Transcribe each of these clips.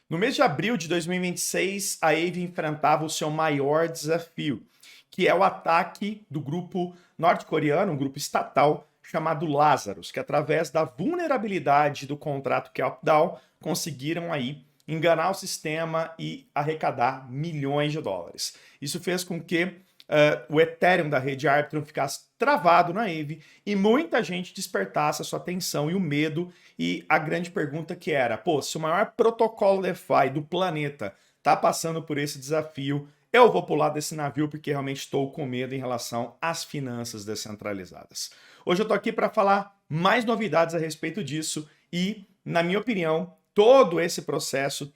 No mês de abril de 2026, a Aave enfrentava o seu maior desafio, que é o ataque do grupo norte-coreano, um grupo estatal chamado Lazarus, que através da vulnerabilidade do contrato Countdown conseguiram aí enganar o sistema e arrecadar milhões de dólares. Isso fez com que o Ethereum da rede Arbitrum ficasse travado na Aave e muita gente despertasse a sua atenção e o medo e a grande pergunta que era, pô, se o maior protocolo DeFi do planeta está passando por esse desafio, eu vou pular desse navio porque realmente estou com medo em relação às finanças descentralizadas. Hoje eu estou aqui para falar mais novidades a respeito disso e, na minha opinião, todo esse processo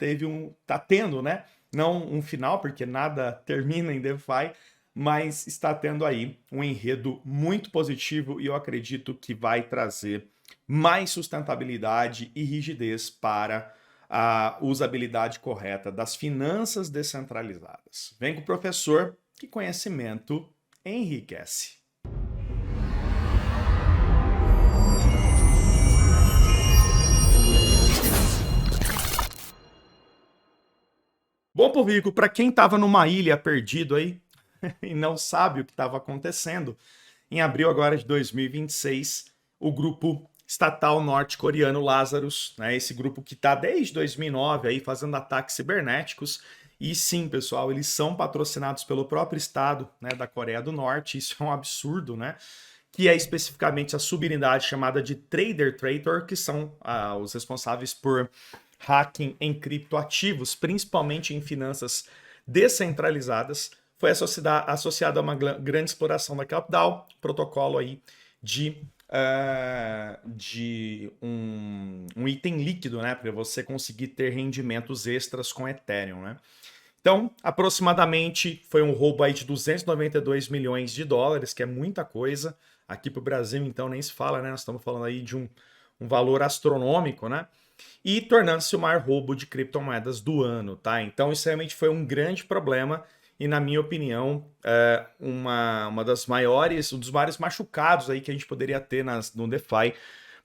tá tendo, né? Não um final, porque nada termina em DeFi, mas está tendo aí um enredo muito positivo e eu acredito que vai trazer mais sustentabilidade e rigidez para a usabilidade correta das finanças descentralizadas. Vem com o professor, que conhecimento enriquece. Bom, público, para quem estava numa ilha perdido aí e não sabe o que estava acontecendo, em abril agora de 2026, o grupo estatal norte-coreano Lazarus, né, esse grupo que está desde 2009 aí fazendo ataques cibernéticos, e sim, pessoal, eles são patrocinados pelo próprio estado, né, da Coreia do Norte, isso é um absurdo, né? Que é especificamente a subunidade chamada de Trader Traitor, que são os responsáveis por hacking em criptoativos, principalmente em finanças descentralizadas, foi associado a uma grande exploração da CapDAO, protocolo aí de um item líquido, né, para você conseguir ter rendimentos extras com Ethereum, né? Então, aproximadamente foi um roubo aí de 292 milhões de dólares, que é muita coisa. Aqui para o Brasil, então, nem se fala, né? Nós estamos falando aí de um valor astronômico, né? E tornando-se o maior roubo de criptomoedas do ano, tá? Então, isso realmente foi um grande problema e, na minha opinião, uma das maiores, um dos maiores machucados aí que a gente poderia ter no DeFi,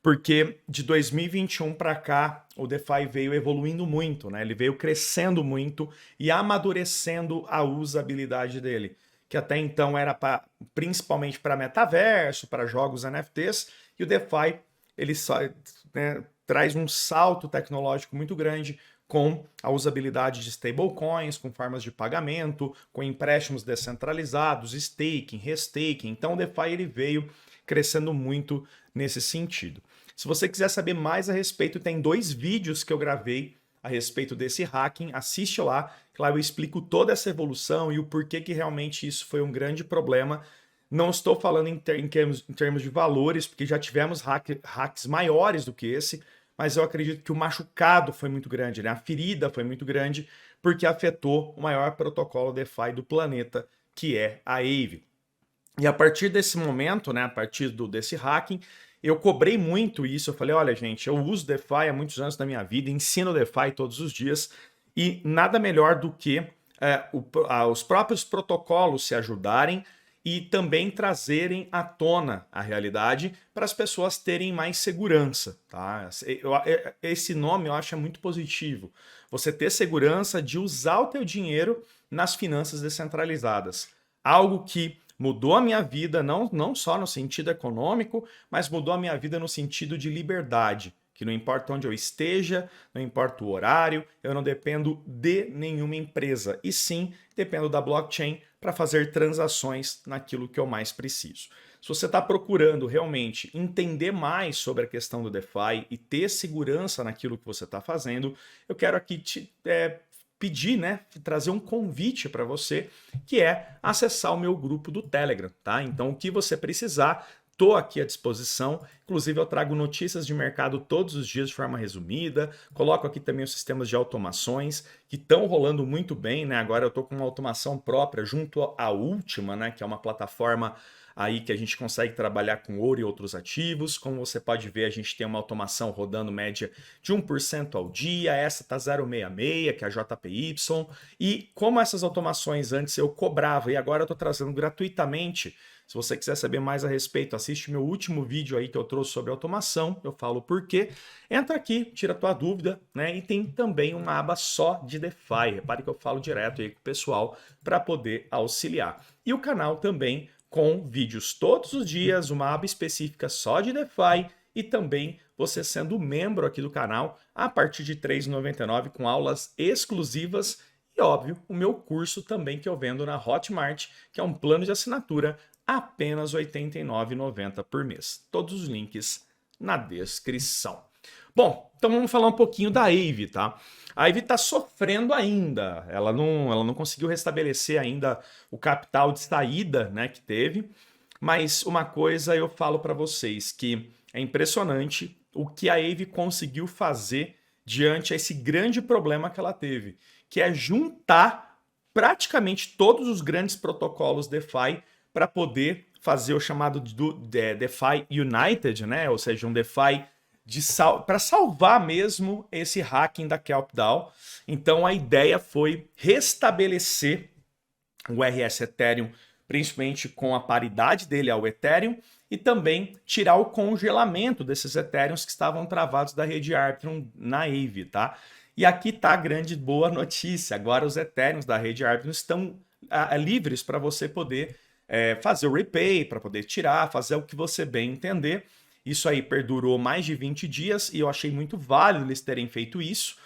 porque de 2021 para cá o DeFi veio evoluindo muito, né? Ele veio crescendo muito e amadurecendo a usabilidade dele, que até então era principalmente para metaverso, para jogos NFTs, e o DeFi ele só, né, traz um salto tecnológico muito grande com a usabilidade de stablecoins, com formas de pagamento, com empréstimos descentralizados, staking, restaking. Então o DeFi ele veio crescendo muito nesse sentido. Se você quiser saber mais a respeito, tem 2 vídeos que eu gravei a respeito desse hacking, assiste lá, que lá eu explico toda essa evolução e o porquê que realmente isso foi um grande problema. Não estou falando em termos de valores, porque já tivemos hacks maiores do que esse, mas eu acredito que o machucado foi muito grande, né? A ferida foi muito grande, porque afetou o maior protocolo DeFi do planeta, que é a Aave. E a partir desse momento, né, a partir desse hacking, eu cobrei muito isso. Eu falei, olha, gente, eu uso DeFi há muitos anos da minha vida, ensino DeFi todos os dias, e nada melhor do que os próprios protocolos se ajudarem e também trazerem à tona a realidade para as pessoas terem mais segurança. Tá? Esse nome eu acho muito positivo. Você ter segurança de usar o teu dinheiro nas finanças descentralizadas. Algo que mudou a minha vida, não só no sentido econômico, mas mudou a minha vida no sentido de liberdade. Que não importa onde eu esteja, não importa o horário, eu não dependo de nenhuma empresa. E sim, dependo da blockchain para fazer transações naquilo que eu mais preciso. Se você está procurando realmente entender mais sobre a questão do DeFi e ter segurança naquilo que você está fazendo, eu quero aqui pedir, né, trazer um convite para você, que é acessar o meu grupo do Telegram, tá? Então, o que você precisar, estou aqui à disposição. Inclusive, eu trago notícias de mercado todos os dias de forma resumida. Coloco aqui também os sistemas de automações que estão rolando muito bem, né? Agora eu estou com uma automação própria junto à Última, né? Que é uma plataforma aí que a gente consegue trabalhar com ouro e outros ativos. Como você pode ver, a gente tem uma automação rodando média de 1% ao dia, essa tá 0,66, que é a JPY, e como essas automações antes eu cobrava e agora eu estou trazendo gratuitamente. Se você quiser saber mais a respeito, assiste meu último vídeo aí que eu trouxe sobre automação, eu falo por quê. Entra aqui, tira a tua dúvida, né? E tem também uma aba só de DeFi. Repare que eu falo direto aí com o pessoal para poder auxiliar. E o canal também com vídeos todos os dias, uma aba específica só de DeFi e também você sendo membro aqui do canal a partir de R$ 3,99 com aulas exclusivas e, óbvio, o meu curso também que eu vendo na Hotmart, que é um plano de assinatura apenas R$ 89,90 por mês. Todos os links na descrição. Bom, então vamos falar um pouquinho da Aave, tá? A Aave está sofrendo ainda, ela não conseguiu restabelecer ainda o capital de saída, né, que teve, mas uma coisa eu falo para vocês, que é impressionante o que a Aave conseguiu fazer diante a esse grande problema que ela teve, que é juntar praticamente todos os grandes protocolos DeFi para poder fazer o chamado de DeFi United, né? Ou seja, um DeFi para salvar mesmo esse hacking da KelpDAO. Então a ideia foi restabelecer o RS Ethereum, principalmente com a paridade dele ao Ethereum, e também tirar o congelamento desses Ethereums que estavam travados da rede Arbitrum na Aave, tá? E aqui tá a grande boa notícia. Agora os Ethereums da rede Arbitrum estão livres para você poder fazer o repay, para poder tirar, fazer o que você bem entender. Isso aí perdurou mais de 20 dias e eu achei muito válido eles terem feito isso.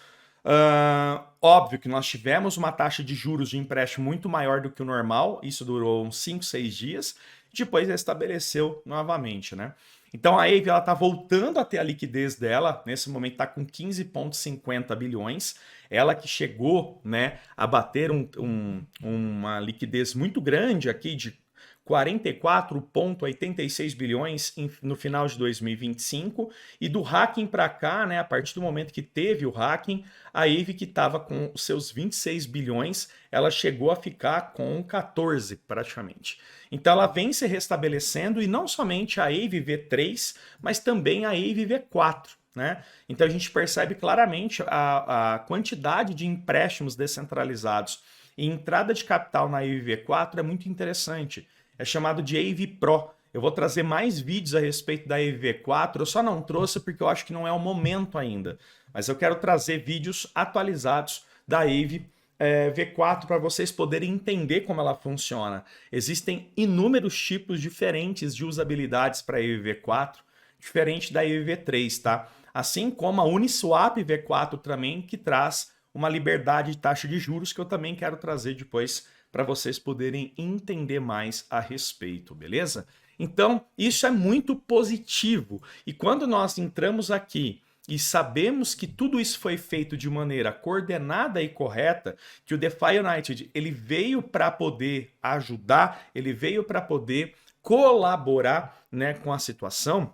Óbvio que nós tivemos uma taxa de juros de empréstimo muito maior do que o normal, isso durou uns 5, 6 dias, depois estabeleceu novamente, né? Então a Aave está voltando a ter a liquidez dela, nesse momento está com 15,50 bilhões, ela que chegou, né, a bater uma liquidez muito grande aqui de 44,86 bilhões no final de 2025, e do hacking para cá, né, a partir do momento que teve o hacking, a Aave, que estava com os seus 26 bilhões, ela chegou a ficar com 14 praticamente. Então ela vem se restabelecendo, e não somente a Aave V3, mas também a Aave V4. Né? Então a gente percebe claramente a quantidade de empréstimos descentralizados e entrada de capital na Aave V4 é muito interessante. É chamado de Aave Pro. Eu vou trazer mais vídeos a respeito da Aave V4, eu só não trouxe porque eu acho que não é o momento ainda. Mas eu quero trazer vídeos atualizados da Aave V4 para vocês poderem entender como ela funciona. Existem inúmeros tipos diferentes de usabilidades para a Aave V4, diferente da Aave V3, tá? Assim como a Uniswap V4 também, que traz uma liberdade de taxa de juros que eu também quero trazer depois para vocês poderem entender mais a respeito, beleza? Então, isso é muito positivo. E quando nós entramos aqui e sabemos que tudo isso foi feito de maneira coordenada e correta, que o DeFi United ele veio para poder ajudar, ele veio para poder colaborar, né, com a situação,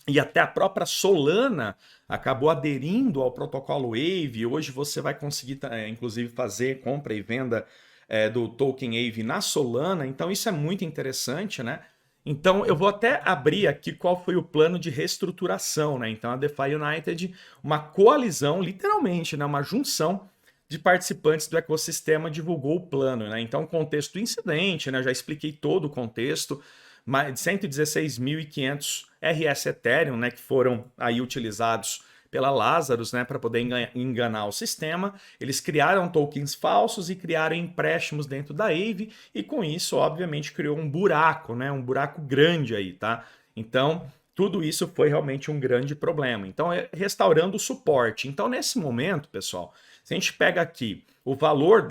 e até a própria Solana acabou aderindo ao protocolo Aave. Hoje você vai conseguir, inclusive, fazer compra e venda do token Aave na Solana. Então isso é muito interessante, né? Então eu vou até abrir aqui qual foi o plano de reestruturação, né? Então a DeFi United, uma coalizão, literalmente, né? Uma junção de participantes do ecossistema divulgou o plano, né? Então contexto do incidente, né? Eu já expliquei todo o contexto. Mais de 116.500 RS Ethereum, né, que foram aí utilizados pela Lazarus, né, para poder enganar o sistema. Eles criaram tokens falsos e criaram empréstimos dentro da Aave, e com isso, obviamente, criou um buraco, né, um buraco grande aí, tá? Então, tudo isso foi realmente um grande problema. Então, restaurando o suporte. Então, nesse momento, pessoal, se a gente pega aqui o valor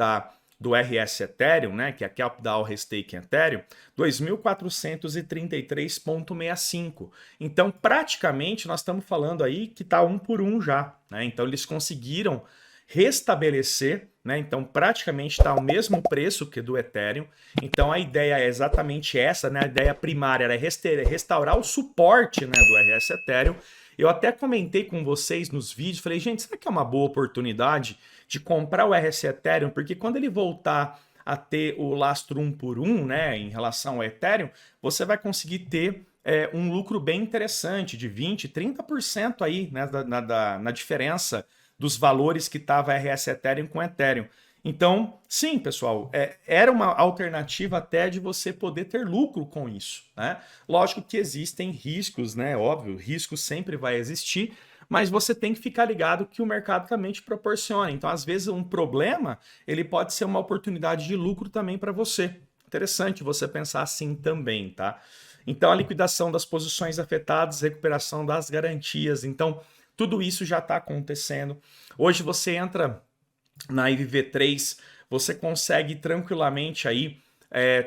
do RS Ethereum, né, que é a KelpDAO Restaking Ethereum, 2.433,65. Então, praticamente, nós estamos falando aí que está 1 por 1 já. Né? Então, eles conseguiram restabelecer, né? Então, praticamente está ao mesmo preço que do Ethereum. Então, a ideia é exatamente essa, né? A ideia primária era restaurar o suporte, né, do RS Ethereum. Eu até comentei com vocês nos vídeos, falei, gente, será que é uma boa oportunidade de comprar o RS Ethereum? Porque quando ele voltar a ter o lastro 1 por 1, né, em relação ao Ethereum, você vai conseguir ter um lucro bem interessante de 20%, 30% aí, né, na diferença dos valores que estava RS Ethereum com Ethereum. Então, sim, pessoal, era uma alternativa até de você poder ter lucro com isso, né? Lógico que existem riscos, né? Óbvio, risco sempre vai existir, mas você tem que ficar ligado que o mercado também te proporciona. Então, às vezes, um problema, ele pode ser uma oportunidade de lucro também para você. Interessante você pensar assim também, tá? Então, a liquidação das posições afetadas, recuperação das garantias. Então, tudo isso já está acontecendo. Hoje você entra na IVV3, você consegue tranquilamente aí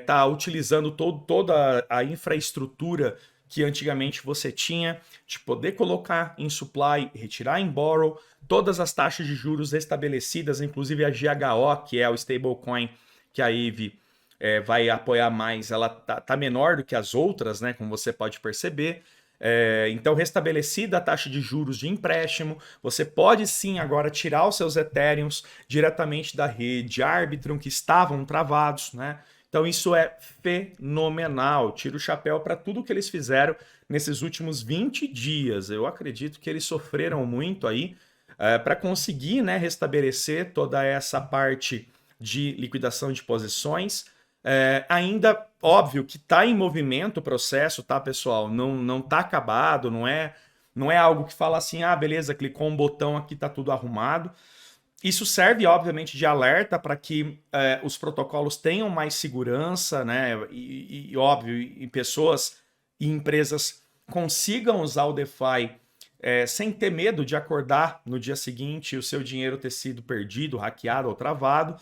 tá utilizando toda a infraestrutura que antigamente você tinha, de poder colocar em supply, retirar em borrow, todas as taxas de juros estabelecidas, inclusive a GHO, que é o stablecoin que a IVE vai apoiar mais, ela tá menor do que as outras, né? Como você pode perceber. Então, restabelecida a taxa de juros de empréstimo, você pode sim agora tirar os seus Ethereums diretamente da rede Arbitrum que estavam travados, né? Então, isso é fenomenal. Tiro o chapéu para tudo que eles fizeram nesses últimos 20 dias. Eu acredito que eles sofreram muito aí para conseguir, né, restabelecer toda essa parte de liquidação de posições. Ainda, óbvio, que está em movimento o processo, tá, pessoal? Não tá acabado, não é algo que fala assim, ah, beleza, clicou um botão aqui, tá tudo arrumado. Isso serve, obviamente, de alerta para que os protocolos tenham mais segurança, né? E óbvio, e pessoas e empresas consigam usar o DeFi sem ter medo de acordar no dia seguinte e o seu dinheiro ter sido perdido, hackeado ou travado.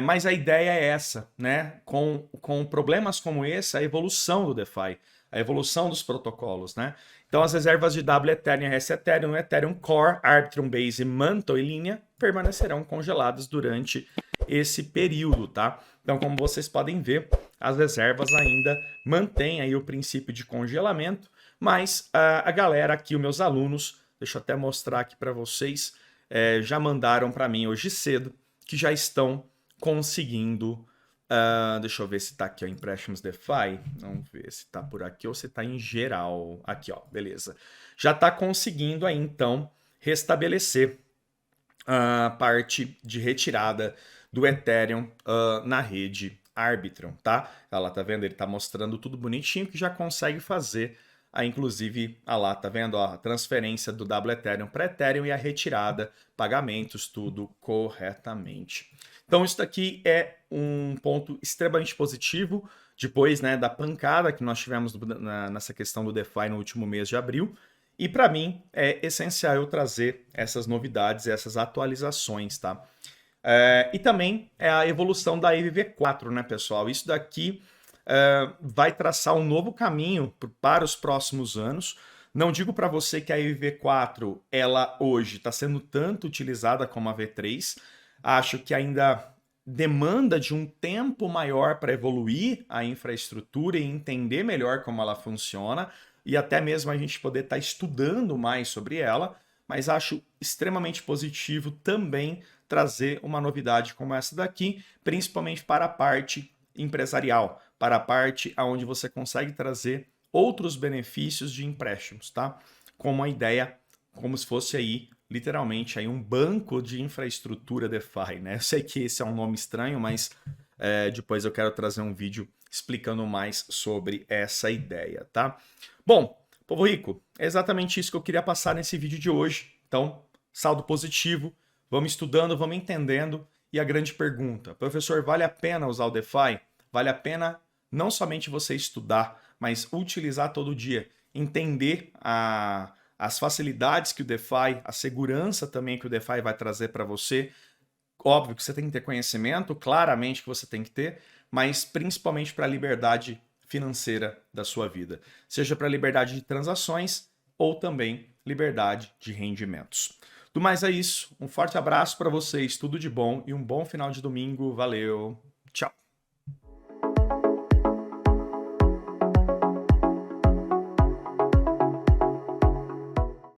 Mas a ideia é essa, né? Com problemas como esse, a evolução do DeFi, a evolução dos protocolos, né? Então, as reservas de W Ethereum, RS Ethereum, Ethereum Core, Arbitrum Base, Mantle e linha permanecerão congeladas durante esse período, tá? Então, como vocês podem ver, as reservas ainda mantêm aí o princípio de congelamento, mas a galera aqui, os meus alunos, deixa eu até mostrar aqui para vocês, já mandaram para mim hoje cedo que já estão conseguindo. Deixa eu ver se tá aqui, ó, empréstimos DeFi. Vamos ver se tá por aqui ou se tá em geral. Aqui, ó, beleza. Já tá conseguindo aí, então, restabelecer a parte de retirada do Ethereum na rede Arbitrum, tá? Ela tá vendo? Ele tá mostrando tudo bonitinho que já consegue fazer inclusive, lá, tá vendo? A transferência do W Ethereum para Ethereum e a retirada, pagamentos, tudo corretamente. Então, isso daqui é um ponto extremamente positivo, depois, né, da pancada que nós tivemos nessa questão do DeFi no último mês de abril. E para mim é essencial eu trazer essas novidades, essas atualizações, tá? E também é a evolução da IVV4, né, pessoal? Isso daqui vai traçar um novo caminho para os próximos anos. Não digo para você que a IVV4 ela hoje está sendo tanto utilizada como a V3. Acho que ainda demanda de um tempo maior para evoluir a infraestrutura e entender melhor como ela funciona e até mesmo a gente poder estar estudando mais sobre ela, mas acho extremamente positivo também trazer uma novidade como essa daqui, principalmente para a parte empresarial, para a parte onde você consegue trazer outros benefícios de empréstimos, tá? Como a ideia, como se fosse aí literalmente aí um banco de infraestrutura DeFi, né? Eu sei que esse é um nome estranho, mas depois eu quero trazer um vídeo explicando mais sobre essa ideia, tá? Bom, povo rico, é exatamente isso que eu queria passar nesse vídeo de hoje. Então, saldo positivo, vamos estudando, vamos entendendo. E a grande pergunta, professor, vale a pena usar o DeFi? Vale a pena não somente você estudar, mas utilizar todo dia, entender as facilidades que o DeFi, a segurança também que o DeFi vai trazer para você. Óbvio que você tem que ter conhecimento, claramente que você tem que ter, mas principalmente para a liberdade financeira da sua vida, seja para a liberdade de transações ou também liberdade de rendimentos. Do mais é isso, um forte abraço para vocês, tudo de bom e um bom final de domingo. Valeu, tchau!